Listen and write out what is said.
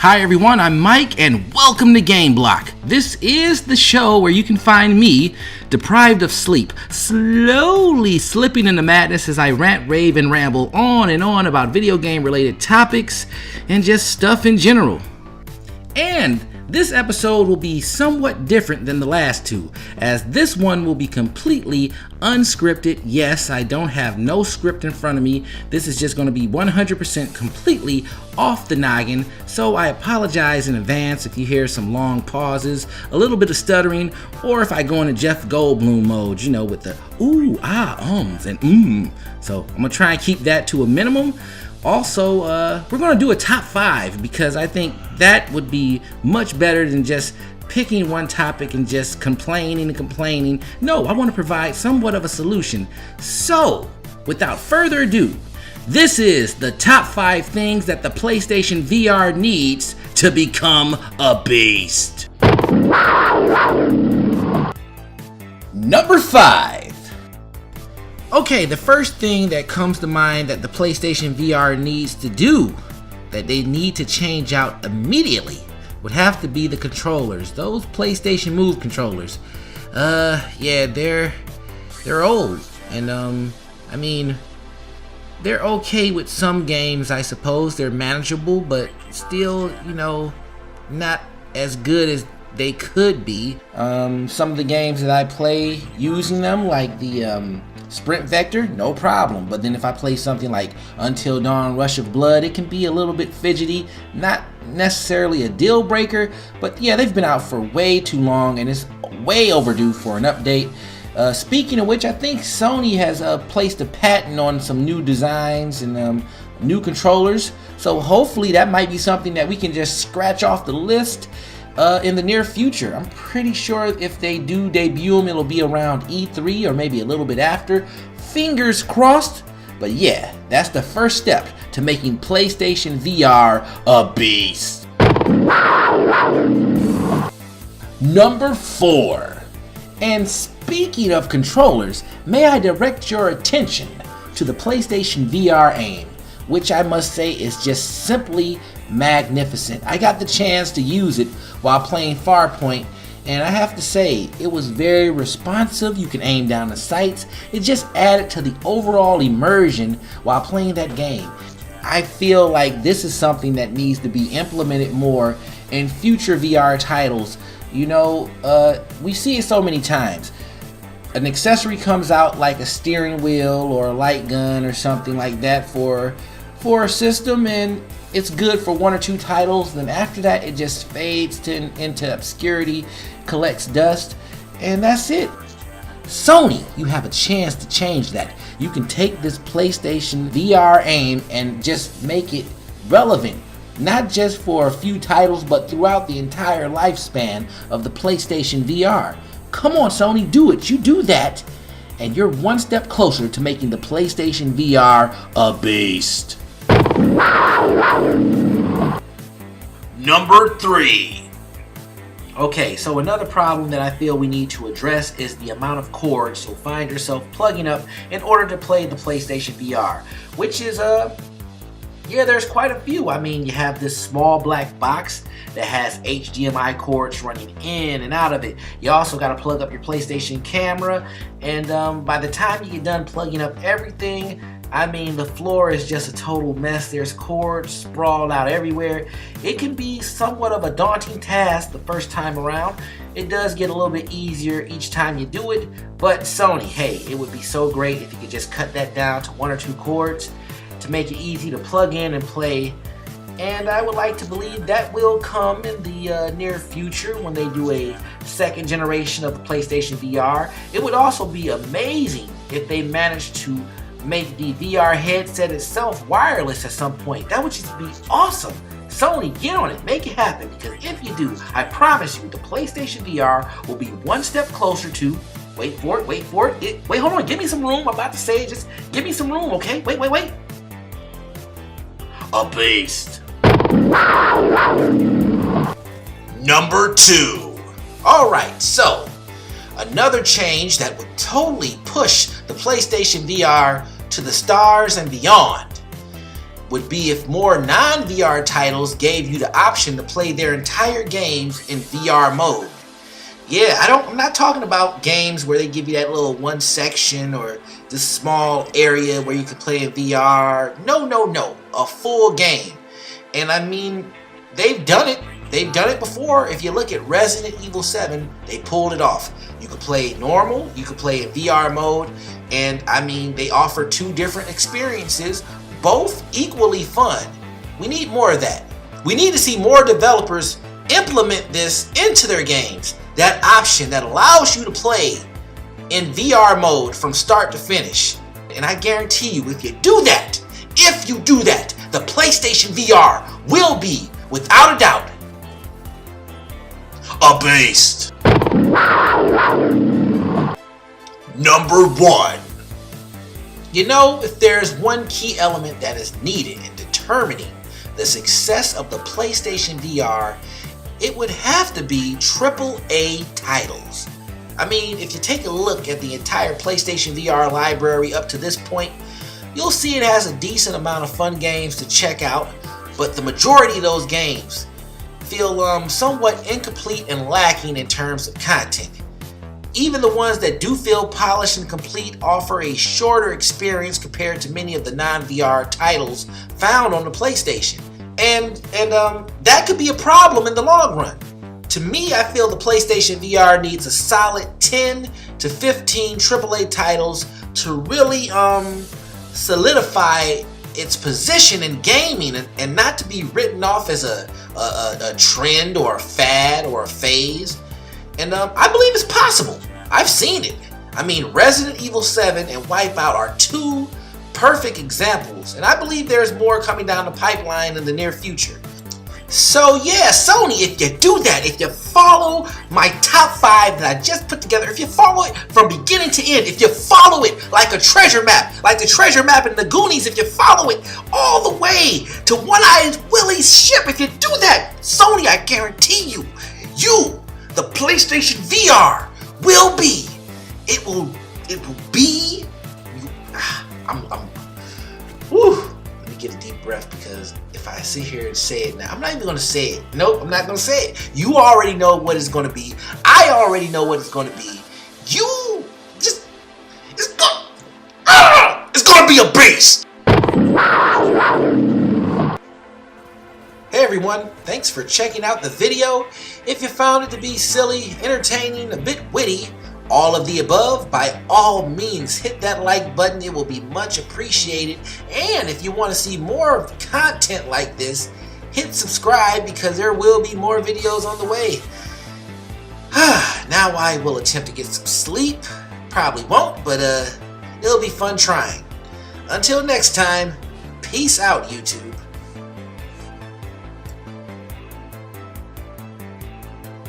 Hi everyone, I'm Mike and welcome to Game Block. This is the show where you can find me, deprived of sleep, slowly slipping into madness as I rant, rave, and ramble on and on about video game related topics and just stuff in general. And this episode will be somewhat different than the last two, as this one will be completely unscripted. Yes, I don't have no script in front of me. This is just going to be 100% completely off the noggin, so I apologize in advance if you hear some long pauses, a little bit of stuttering, or if I go into Jeff Goldblum mode, you know, with the ooh, ah, ums, and So I'm going to try and keep that to a minimum. Also, we're going to do a top 5 because I think that would be much better than just picking one topic and just complaining. No, I want to provide somewhat of a solution. So, without further ado, this is the top 5 things that the PlayStation VR needs to become a beast. Number 5. Okay, the first thing that comes to mind that the PlayStation VR needs to do, that they need to change out immediately, would have to be the controllers. Those PlayStation Move controllers. Yeah, they're old. And, I mean, they're okay with some games, I suppose. They're manageable, but still, you know, not as good as they could be. Some of the games that I play using them, like the, Sprint Vector, no problem. But then if I play something like Until Dawn Rush of Blood, it can be a little bit fidgety. Not necessarily a deal breaker, but yeah, they've been out for way too long and it's way overdue for an update. Speaking of which, I think Sony has placed a patent on some new designs and new controllers. So hopefully that might be something that we can just scratch off the list in the near future. I'm pretty sure if they do debut them, it'll be around E3 or maybe a little bit after. Fingers crossed. But yeah, that's the first step to making PlayStation VR a beast. Number 4. And speaking of controllers, may I direct your attention to the PlayStation VR aim, which I must say is just simply magnificent. I got the chance to use it while playing Farpoint, and I have to say it was very responsive. You can aim down the sights. It just added to the overall immersion while playing that game. I feel like this is something that needs to be implemented more in future VR titles. You know, we see it so many times. An accessory comes out like a steering wheel or a light gun or something like that for a system, and it's good for 1 or 2 titles. Then after that, it just fades into obscurity, collects dust, and that's it. Sony, you have a chance to change that. You can take this PlayStation VR aim and just make it relevant, not just for a few titles, but throughout the entire lifespan of the PlayStation VR. Come on, Sony, do it. You do that, and you're one step closer to making the PlayStation VR a beast. Number 3. Okay, so another problem that I feel we need to address is the amount of cords you'll find yourself plugging up in order to play the PlayStation VR, which is yeah, there's quite a few. I mean, you have this small black box that has HDMI cords running in and out of it. You also got to plug up your PlayStation camera, and by the time you get done plugging up everything, I mean, the floor is just a total mess. There's cords sprawled out everywhere. It can be somewhat of a daunting task the first time around. It does get a little bit easier each time you do it, but Sony, hey, it would be so great if you could just cut that down to 1 or 2 cords to make it easy to plug in and play. And I would like to believe that will come in the near future when they do a second generation of the PlayStation VR. It would also be amazing if they managed to make the VR headset itself wireless at some point. That would just be awesome. Sony, get on it, make it happen, because if you do, I promise you the PlayStation VR will be one step closer to, wait for it, wait, hold on, give me some room, I'm about to say it, just give me some room, okay, wait. A beast. Number 2. Alright, so, another change that would totally push the PlayStation VR to the stars and beyond would be if more non-VR titles gave you the option to play their entire games in VR mode. Yeah, I'm not talking about games where they give you that little one section or this small area where you can play in VR. No, a full game. And I mean, they've done it. They've done it before. If you look at Resident Evil 7, they pulled it off. You could play normal, you could play in VR mode, and I mean, they offer two different experiences, both equally fun. We need more of that. We need to see more developers implement this into their games. That option that allows you to play in VR mode from start to finish. And I guarantee you, if you do that, the PlayStation VR will be, without a doubt, a beast. Number 1. You know, if there's one key element that is needed in determining the success of the PlayStation VR, it would have to be AAA titles. I mean, if you take a look at the entire PlayStation VR library up to this point, you'll see it has a decent amount of fun games to check out, but the majority of those games feel somewhat incomplete and lacking in terms of content. Even the ones that do feel polished and complete offer a shorter experience compared to many of the non-VR titles found on the PlayStation. And that could be a problem in the long run. To me, I feel the PlayStation VR needs a solid 10 to 15 AAA titles to really solidify its position in gaming and not to be written off as a trend or a fad or a phase. And I believe it's possible. I've seen it. I mean, Resident Evil 7 and Wipeout are two perfect examples, and I believe there's more coming down the pipeline in the near future. So yeah, Sony, if you do that, if you follow my top 5 that I just put together, if you follow it from beginning to end, if you follow it like a treasure map, like the treasure map in the Goonies, if you follow it all the way to One-Eyed Willie's ship, if you do that, Sony, I guarantee you, the PlayStation VR will be, it will be, let me get a deep breath, because if I sit here and say it now, I'm not even going to say it. Nope, I'm not going to say it. You already know what it's going to be. I already know what it's going to be. It's going to be a beast. Hey everyone, thanks for checking out the video. If you found it to be silly, entertaining, a bit witty, all of the above, by all means hit that like button. It will be much appreciated. And if you want to see more content like this, hit subscribe, because there will be more videos on the way. Now I will attempt to get some sleep. Probably won't, but it'll be fun trying. Until next time, peace out, YouTube.